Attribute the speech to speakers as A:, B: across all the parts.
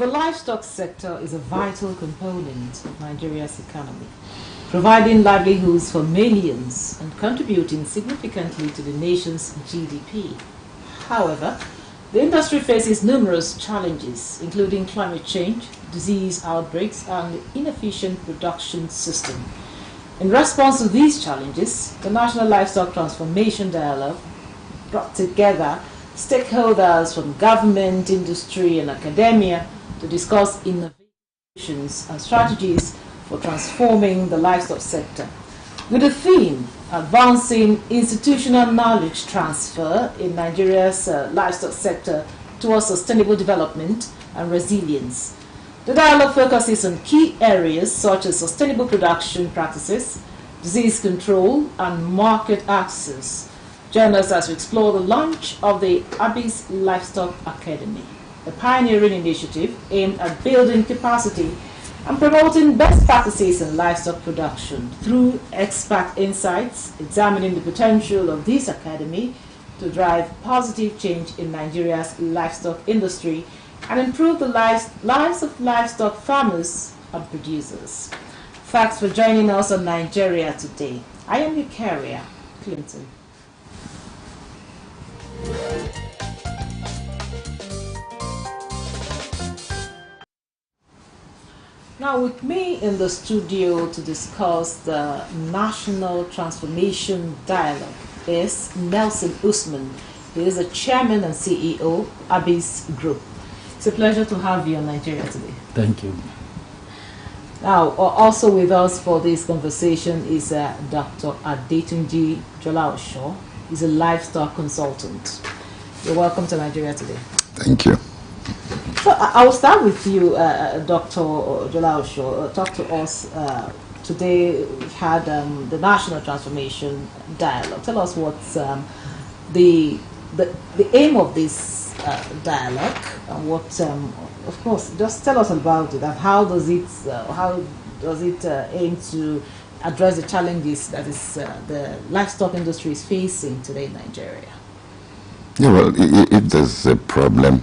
A: livestock sector is a vital component of Nigeria's economy, providing livelihoods for millions and contributing significantly to the nation's GDP. However, the industry faces numerous challenges, including climate change, disease outbreaks, and the inefficient production system. In response to these challenges, the National Livestock Transformation Dialogue brought together stakeholders from government, industry, and academia to discuss innovations and strategies for transforming the livestock sector, with the theme advancing institutional knowledge transfer in Nigeria's livestock sector towards sustainable development and resilience. The dialogue focuses on key areas such as sustainable production practices, disease control, and market access. Join us as we explore the launch of the Abyss Livestock Academy, a pioneering initiative aimed at building capacity and promoting best practices in livestock production through expert insights, examining the potential of this academy to drive positive change in Nigeria's livestock industry and improve the lives of livestock farmers and producers. Thanks for joining us on Nigeria Today. I am your carrier, Clinton. Now with me in the studio to discuss the National Transformation Dialogue is Nelson Usman. He is the Chairman and CEO, Abyss Group. It's a pleasure to have you on Nigeria Today.
B: Thank you.
A: Now, also with us for this conversation is Dr. Adetunji Jolaosho. He's a livestock consultant. You're welcome to Nigeria Today.
C: Thank you.
A: So I will start with you, Dr. Jolaosho. Talk to us. Today we've had the National Transformation Dialogue. Tell us what's the aim of this dialogue, and what, of course, just tell us about it, and how does it aim to address the challenges that is the livestock industry is facing today in Nigeria?
C: Yeah, well, if there's a problem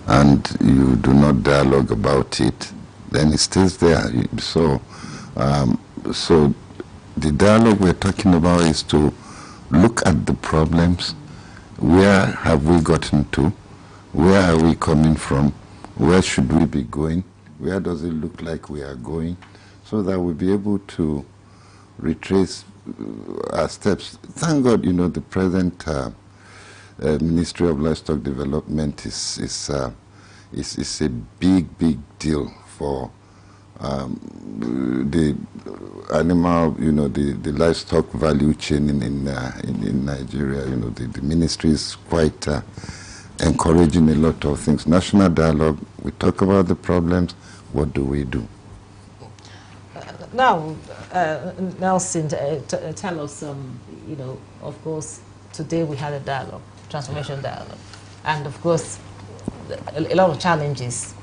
C: and you do not dialogue about it, then it stays there. So the dialogue we're talking about is to look at the problems. Where have we gotten to? Where are we coming from? Where should we be going? Where does it look like we are going? So that we'll be able to retrace our steps. Thank God, the present Ministry of Livestock Development is a big deal for the animal, the livestock value chain in Nigeria. The ministry is quite encouraging a lot of things. National dialogue, we talk about the problems. What do we do?
A: Now, Nelson, tell us, of course, today we had a dialogue, transformation dialogue, and of course, a lot of challenges.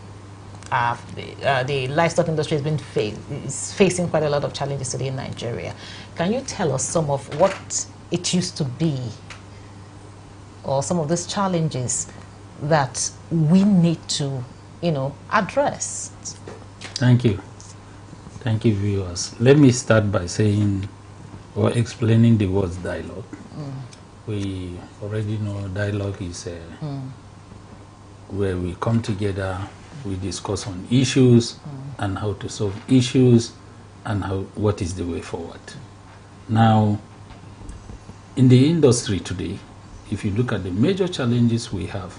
A: The livestock industry is facing quite a lot of challenges today in Nigeria. Can you tell us some of what it used to be, or some of these challenges that we need to, address?
B: Thank you. Thank you, viewers. Let me start by saying or explaining the words dialogue. We already know dialogue is where we come together, we discuss on issues and how to solve issues and what is the way forward. Now, in the industry today, if you look at the major challenges we have,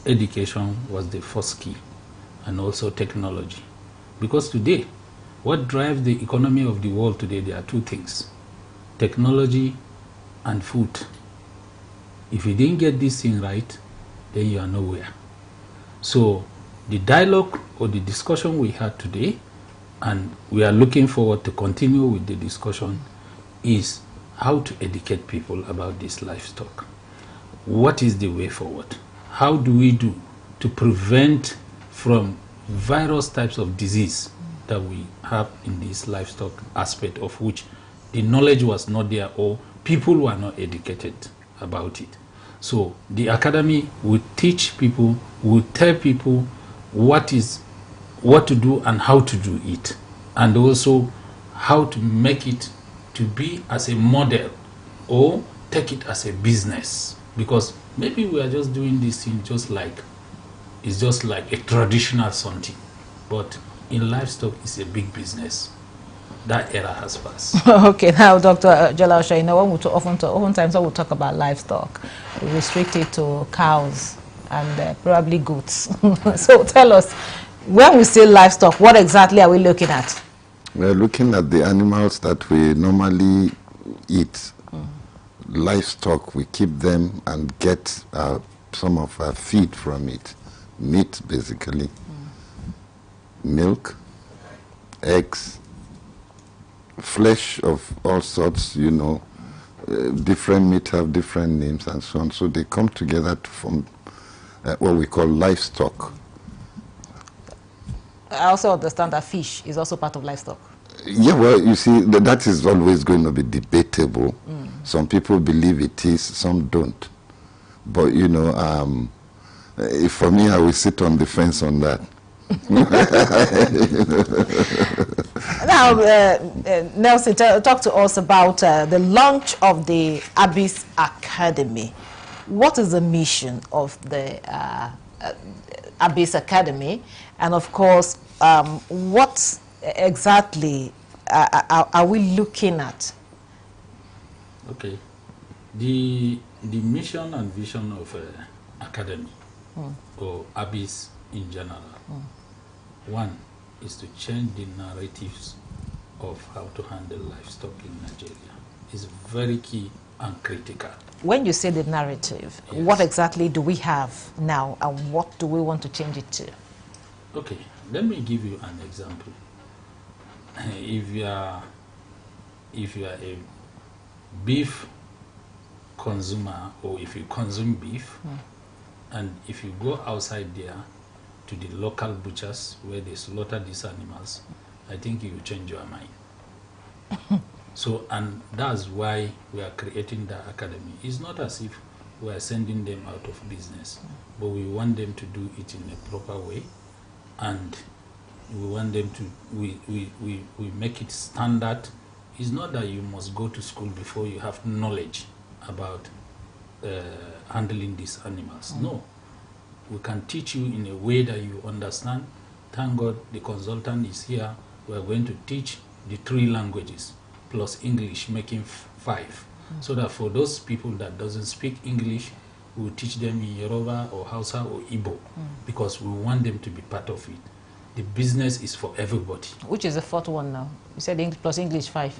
B: education was the first key, and also technology. Because today, what drives the economy of the world today, there are two things: technology and food. If you didn't get this thing right, then you are nowhere. So the dialogue or the discussion we had today, and we are looking forward to continue with the discussion, is how to educate people about this livestock. What is the way forward? How do we do to prevent from various types of disease that we have in this livestock aspect, of which the knowledge was not there or people were not educated about it? So the academy would teach people, would tell people what to do and how to do it, and also how to make it to be as a model or take it as a business. Because maybe we are just doing this thing it's just like a traditional something, but in livestock it's a big business. That era has passed.
A: Okay, now Dr. Jola, you know, oftentimes when we talk about livestock, we restrict it to cows and probably goats. So tell us, when we say livestock, what exactly are we looking at?
C: We're looking at the animals that we normally eat. Livestock, we keep them and get some of our feed from it. Meat, basically. Milk, eggs, flesh of all sorts, you know. Different meat have different names and so on. So they come together to form what we call livestock.
A: I also understand that fish is also part of livestock.
C: Yeah, well, you see, that is always going to be debatable. Some people believe it is, some don't. But, you know, for me, I will sit on the fence on that.
A: Now, Nelson, talk to us about the launch of the Abyss Academy. What is the mission of the Abyss Academy? And of course, what exactly are we looking at?
B: Okay. The mission and vision of Academy, or Abyss in general, one is to change the narratives of how to handle livestock in Nigeria. It's very key and critical.
A: When you say the narrative,
B: Yes.
A: what exactly do we have now and what do we want to change it to?
B: Okay, let me give you an example. If you are a beef consumer, or if you consume beef, and if you go outside there to the local butchers where they slaughter these animals, I think you will change your mind. So, and that's why we are creating the academy. It's not as if we are sending them out of business, but we want them to do it in a proper way, and we want them to, we make it standard. It's not that you must go to school before you have knowledge about handling these animals. No. We can teach you in a way that you understand. Thank God the consultant is here. We are going to teach the 3 languages plus English, making 5. So that for those people that doesn't speak English, we will teach them in Yoruba or Hausa or Igbo, because we want them to be part of it. The business is for everybody.
A: Which is the 4th one now? You said plus English 5.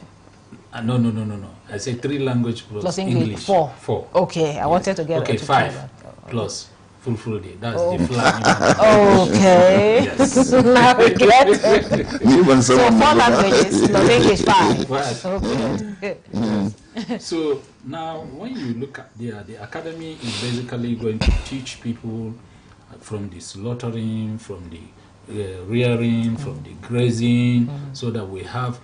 B: No. I said 3 language plus English
A: 4.
B: 4.
A: Okay, I wanted to get
B: okay,
A: to
B: 5 plus full day. That's the flag.
A: Okay.
B: Yes.
A: Now we get it. So 4 languages plus English 5. Okay.
B: So now when you look at the academy is basically going to teach people from the slaughtering, from the rearing, from the grazing, so that we have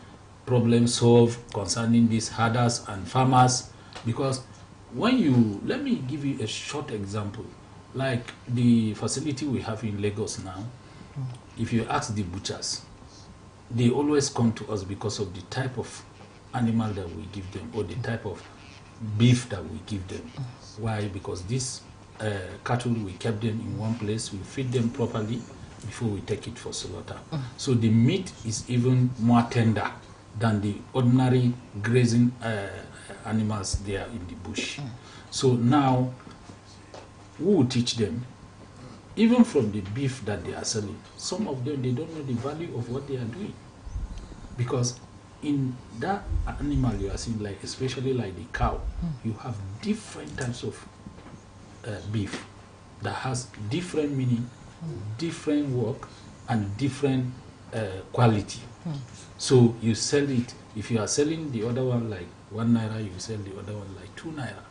B: problem solved concerning these herders and farmers. Because when you, let me give you a short example. Like the facility we have in Lagos now, if you ask the butchers, they always come to us because of the type of animal that we give them, or the type of beef that we give them. Why? Because these cattle, we kept them in one place, we feed them properly before we take it for slaughter. So the meat is even more tender than the ordinary grazing animals there in the bush. So now, we will teach them, even from the beef that they are selling. Some of them, they don't know the value of what they are doing. Because in that animal you are seeing, like especially like the cow, you have different types of beef that has different meaning, different work, and different quality. So you sell it. If you are selling the other one like 1 naira, you sell the other one like 2 naira.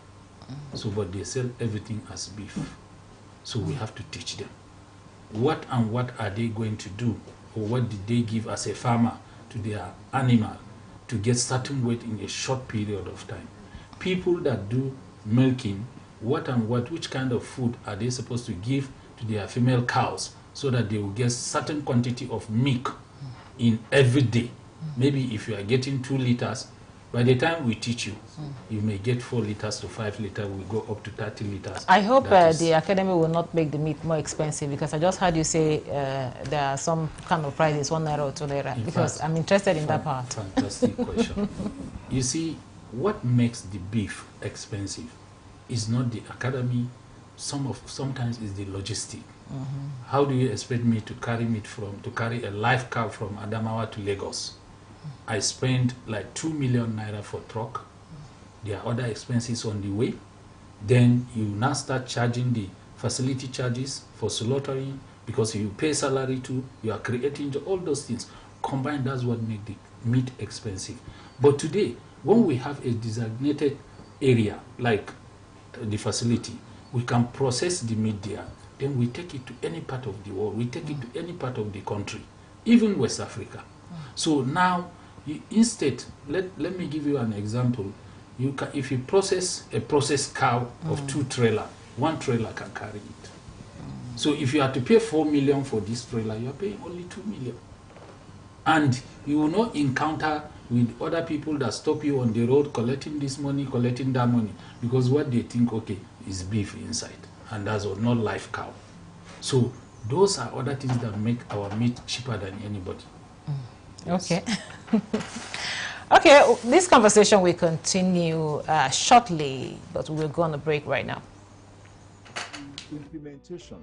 B: So, but they sell everything as beef. So we have to teach them what are they going to do, or what did they give as a farmer to their animal to get certain weight in a short period of time. People that do milking, which kind of food are they supposed to give to their female cows so that they will get certain quantity of milk in every day. Maybe if you are getting 2 liters, by the time we teach you, you may get 4 liters to 5 liters. We go up to 30 liters.
A: I hope the academy will not make the meat more expensive, because I just heard you say there are some kind of prices, 1 naira or 2 naira. Because fact, I'm interested in that part.
B: Fantastic question. You see, what makes the beef expensive is not the academy. Sometimes it's the logistic. How do you expect me to carry a live cow from Adamawa to Lagos? I spend like 2 million naira for truck. There are other expenses on the way. Then you now start charging the facility charges for slaughtering, because you pay salary too. You are creating all those things. Combined, that's what makes the meat expensive. But today, when we have a designated area like the facility, we can process the meat there. Then we take it to any part of the world. We take it to any part of the country, even West Africa. So now, instead, let me give you an example. If you process a processed cow of 2 trailers, 1 trailer can carry it. So if you have to pay 4 million for this trailer, you are paying only 2 million. And you will not encounter with other people that stop you on the road collecting this money, collecting that money, because what they think, okay, is beef inside, and that's all, not live cow. So those are other things that make our meat cheaper than anybody. Yes.
A: Okay. Okay, this conversation will continue shortly, but we're going to break right now.
D: Implementation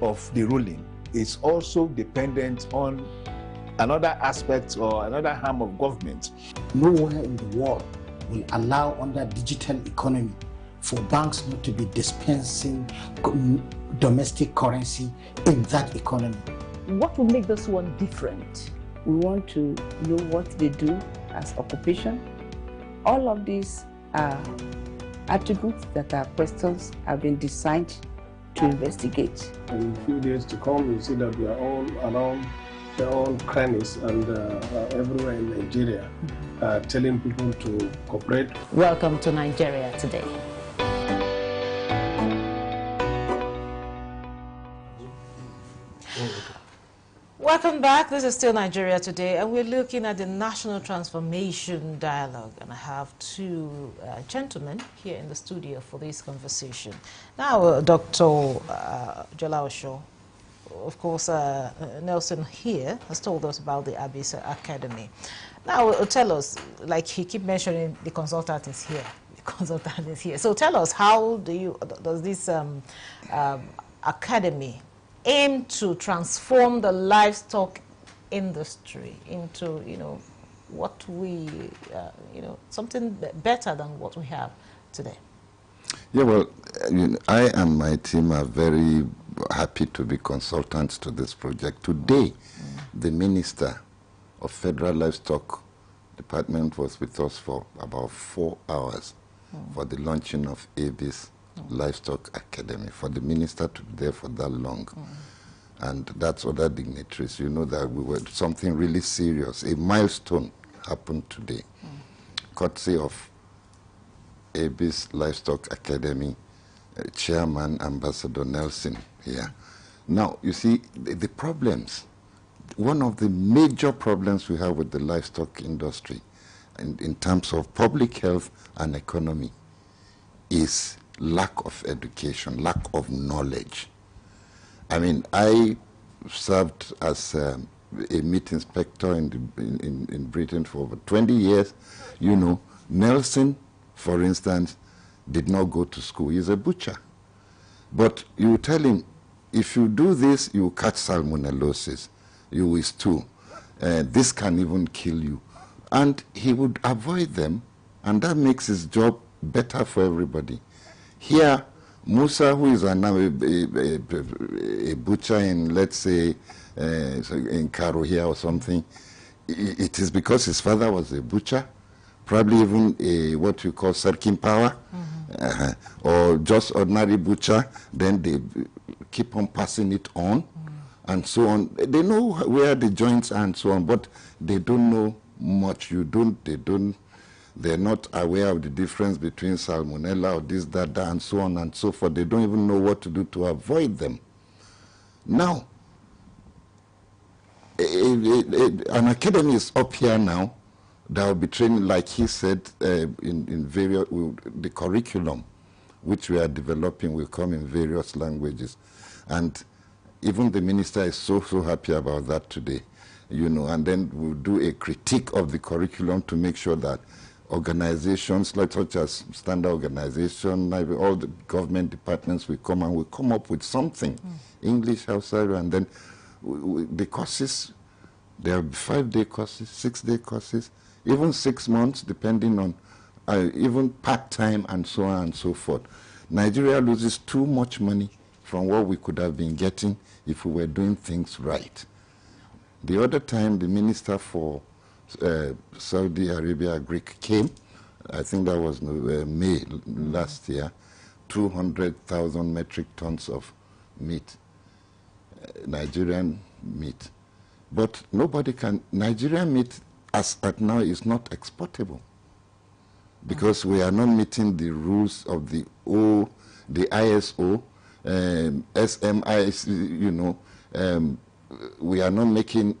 D: of the ruling is also dependent on another aspect or another arm of government.
E: Nowhere in the world will allow, under digital economy, for banks not to be dispensing domestic currency in that economy.
F: What will make this one different? We want to know what they do as occupation. All of these are attributes that our questions have been designed to investigate.
G: In a few days to come, you see that we are all around their own crannies and everywhere in Nigeria, telling people to cooperate.
A: Welcome to Nigeria Today. Welcome back. This is still Nigeria Today, and we're looking at the National Transformation Dialogue. And I have 2 gentlemen here in the studio for this conversation. Now, Dr. Jola Osho, of course, Nelson here has told us about the Abisa Academy. Now, tell us, like he keep mentioning, the consultant is here. The consultant is here. So tell us, how does this academy aim to transform the livestock industry into, what we, something better than what we have today?
C: Yeah, well, I and my team are very happy to be consultants to this project. Today, the Minister of Federal Livestock Department was with us for about 4 hours for the launching of ABIS Livestock Academy. For the minister to be there for that long, and that's other dignitaries, that we were something really serious. A milestone happened today, courtesy of ABIS Livestock Academy Chairman Ambassador Nelson here. Now, you see, the problems, one of the major problems we have with the livestock industry in terms of public health and economy is lack of education, lack of knowledge. I mean, I served as a meat inspector in Britain for over 20 years. Nelson, for instance, did not go to school. He's a butcher. But you tell him, if you do this, you catch salmonellosis, you will stew. This can even kill you. And he would avoid them, and that makes his job better for everybody. Here, Musa, who is now a butcher in, let's say, in Karo here or something, it is because his father was a butcher, probably even what you call Serkin power, or just ordinary butcher. Then they keep on passing it on, and so on. They know where the joints are and so on, but they don't know much. They're not aware of the difference between salmonella or this, that, and so on and so forth. They don't even know what to do to avoid them. Now, an academy is up here now that will be training, like he said, in various, the curriculum which we are developing will come in various languages. And even the minister is so happy about that today, you know, and then we'll do a critique of the curriculum to make sure that organizations like such as Standard Organization, all the government departments will come and will come up with something, English, Hausa, and then the courses, there are 5-day courses, 6-day courses, even 6 months, depending on even part-time and so on and so forth. Nigeria loses too much money from what we could have been getting if we were doing things right. The other time, the minister for Saudi Arabia, Greek, came, I think that was May last year, 200,000 metric tons of meat, Nigerian meat. But nobody can, Nigerian meat as at now is not exportable because we are not meeting the rules of the ISO, SMI, you know, we are not making,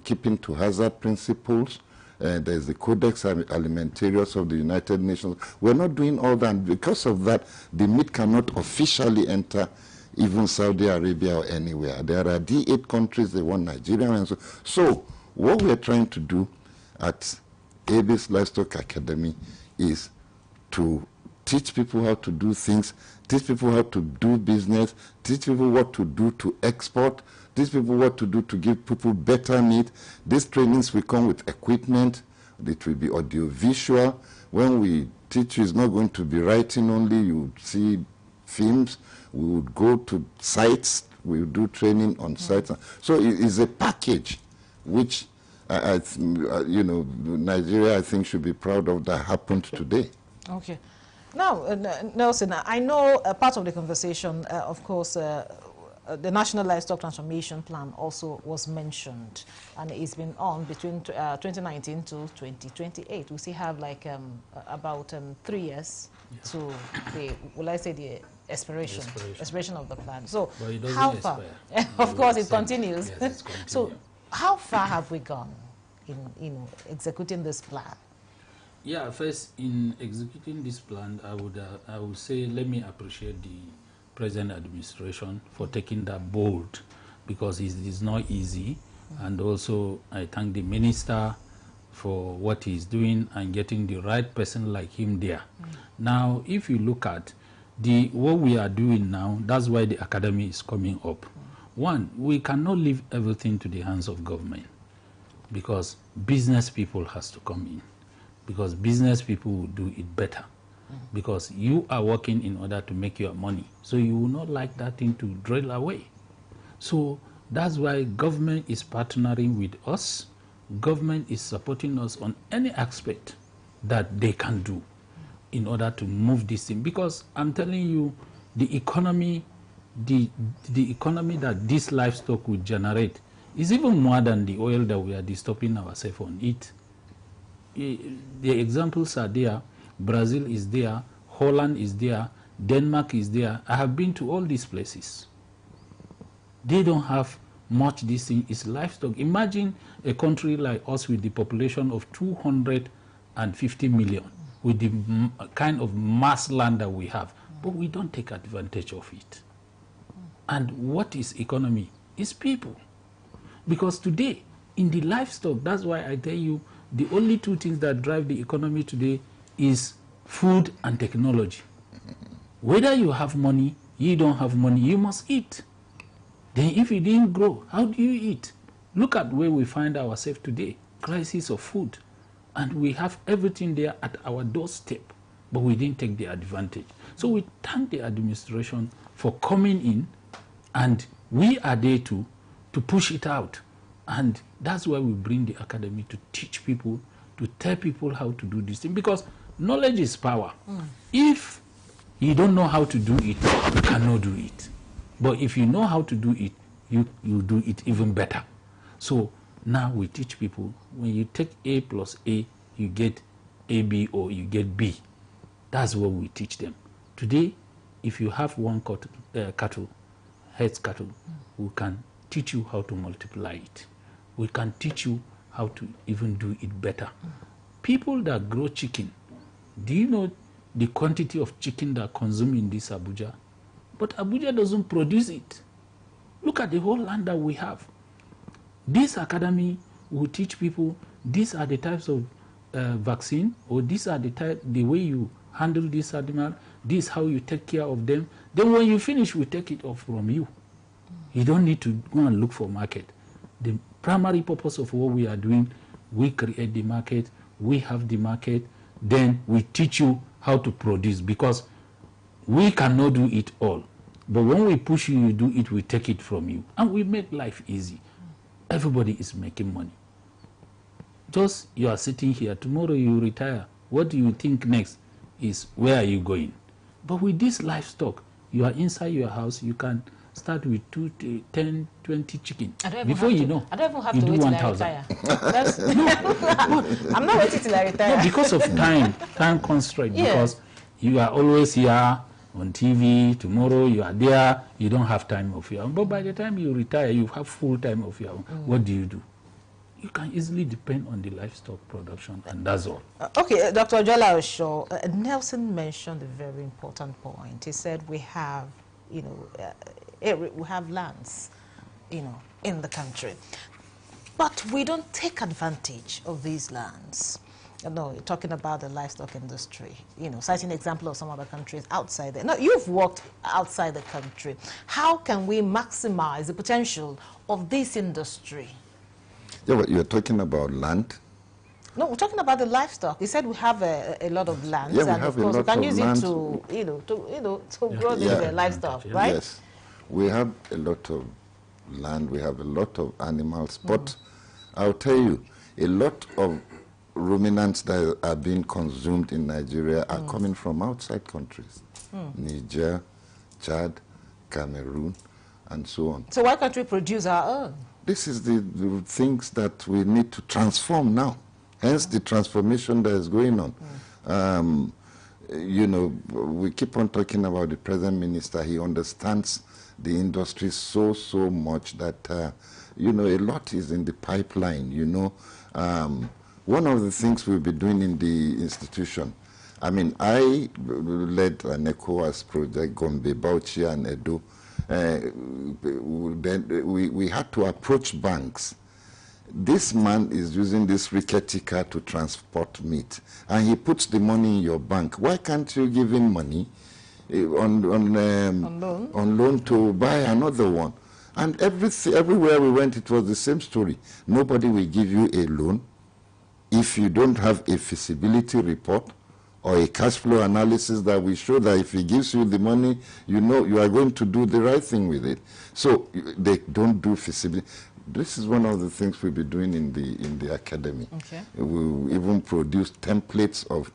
C: keeping to hazard principles. There's the Codex Alimentarius of the United Nations. We're not doing all that. And because of that, the meat cannot officially enter even Saudi Arabia or anywhere. There are D8 countries, they want Nigeria. And so what we're trying to do at Abyss Livestock Academy is to teach people how to do things, teach people how to do business, teach people what to do to export, teach people what to do to give people better meat. These trainings will come with equipment. It will be audiovisual. When we teach you, it's not going to be writing only. You see films. We would go to sites. We will do training on sites. So it is a package which, you know, Nigeria, I think, should be proud of that happened today.
A: Okay. Now, Nelson, I know part of the conversation, of course, the National Livestock Transformation Plan also was mentioned, and it's been on between 2019 to 2028. We still have like about 3 years to the, will I say, the expiration of the plan. So how far? Of course, it continues. Yes, so how far have we gone in executing this plan?
B: Yeah, first, in executing this plan, I would say, let me appreciate the present administration for taking that bold, because it is not easy. And also, I thank the minister for what he's doing and getting the right person like him there. Now, if you look at what we are doing now, that's why the academy is coming up. One, we cannot leave everything to the hands of government, because business people has to come in. Because business people will do it better. Because you are working in order to make your money. So you will not like that thing to drill away. So that's why government is partnering with us. Government is supporting us on any aspect that they can do in order to move this thing. Because I'm telling you, the economy, the economy that this livestock will generate is even more than the oil that we are disturbing ourselves on it. The examples are there. Brazil is there, Holland is there, Denmark is there. I have been to all these places. They don't have much. This thing is livestock. Imagine a country like us with the population of 250 million, with the kind of mass land that we have, but we don't take advantage of it. And what is economy? It's people. Because today, in the livestock, that's why I tell you, the only two things that drive the economy today is food and technology. Whether you have money, you don't have money, you must eat. Then if you didn't grow, how do you eat? Look at where we find ourselves today, crisis of food. And we have everything there at our doorstep, but we didn't take the advantage. So we thank the administration for coming in, and we are there to push it out. And that's why we bring the academy to teach people, to tell people how to do this thing, because knowledge is power. If you don't know how to do it, you cannot do it. But if you know how to do it, you do it even better. So now we teach people, when you take A plus A, you get AB or you get B. That's what we teach them. Today, if you have one cattle, herds cattle, we can teach you how to multiply it. We can teach you how to even do it better. People that grow chicken, do you know the quantity of chicken that consume in this Abuja? But Abuja doesn't produce it. Look at the whole land that we have. This academy will teach people these are the types of vaccine, or these are the way you handle this animal, this is how you take care of them. Then when you finish, we take it off from you. You don't need to go and look for market. The primary purpose of what we are doing, we create the market, we have the market, then we teach you how to produce, because we cannot do it all. But when we push you, you do it, we take it from you. And we make life easy. Everybody is making money. Just you are sitting here, tomorrow you retire. What do you think next is where are you going? But with this livestock, you are inside your house, you can start with 2, 10, 20 chicken. Before you know,
A: I don't even have to wait till I retire. I'm not waiting till I retire.
B: No, because of time constraint. Yeah. Because you are always here on TV. Tomorrow you are there. You don't have time of your own. But by the time you retire, you have full time of your own. What do? You can easily depend on the livestock production, and that's all.
A: Okay, Dr. Ojola Osho, Nelson mentioned a very important point. He said we have, we have lands, in the country, but we don't take advantage of these lands. No, talking about the livestock industry, citing an example of some other countries outside there. Now, you've worked outside the country. How can we maximize the potential of this industry?
C: Yeah, but you're talking about land?
A: No, we're talking about the livestock. You said we have a lot of land,
C: yeah,
A: and of course we can use it to, to grow the livestock, right?
C: Yes, we have a lot of land. We have a lot of animals, but I'll tell you, a lot of ruminants that are being consumed in Nigeria are coming from outside countries, Niger, Chad, Cameroon, and so on.
A: So why can't we produce our own?
C: This is the things that we need to transform now. Hence the transformation that is going on. We keep on talking about the present minister. He understands the industry so much that, a lot is in the pipeline, One of the things we'll be doing in the institution, I led an ECOWAS project, Gombe, Bauchi, and Edo. Then we had to approach banks. This man is using this rickety car to transport meat, and he puts the money in your bank. Why can't you give him money on loan to buy another one? And everywhere we went, it was the same story. Nobody will give you a loan if you don't have a feasibility report or a cash flow analysis that will show that if he gives you the money, you are going to do the right thing with it. So they don't do feasibility. This is one of the things we'll be doing in the academy. Okay. We'll even produce templates of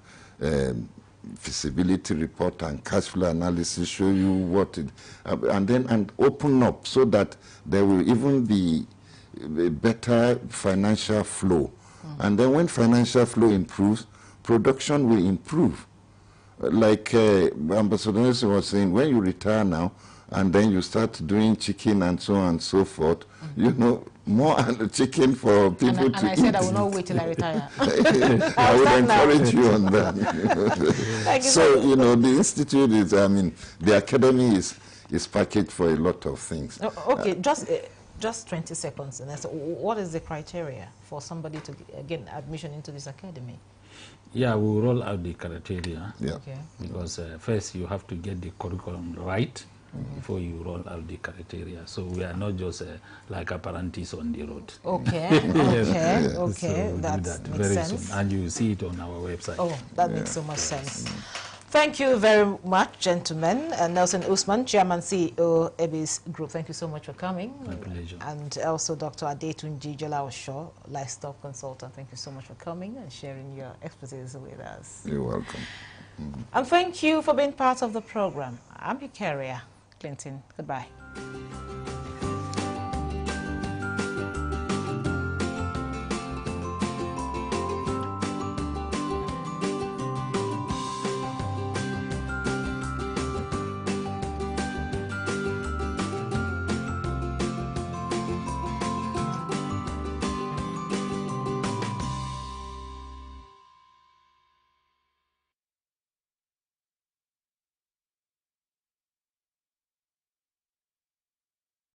C: feasibility report and cash flow analysis, show you what it, and open up so that there will even be a better financial flow. And then when financial flow improves, production will improve. Like Ambassador Nelson was saying, when you retire now, and then you start doing chicken and so on and so forth, more chicken for people to eat. And I said I will not wait till I retire. I would encourage you on that. So, the institute is, the academy is packaged for a lot of things.
A: Okay, just 20 seconds. And so what is the criteria for somebody to get admission into this academy?
B: Yeah, we'll roll out the criteria.
C: Yeah.
A: Okay.
B: Because first you have to get the curriculum right before you roll out the criteria. So we are not just like apprentices on the road.
A: Okay, okay, okay.
B: So
A: that makes sense.
B: Soon. And you see it on our website.
A: Oh, that makes so much sense. Thank you very much, gentlemen. Nelson Usman, Chairman, CEO, EBIS Group. Thank you so much for coming.
B: My pleasure.
A: And also Dr. Adetunji Ojola Osho, livestock consultant. Thank you so much for coming and sharing your expertise with us.
C: You're welcome.
A: And thank you for being part of the program. I'm your carrier, Clinton. Goodbye.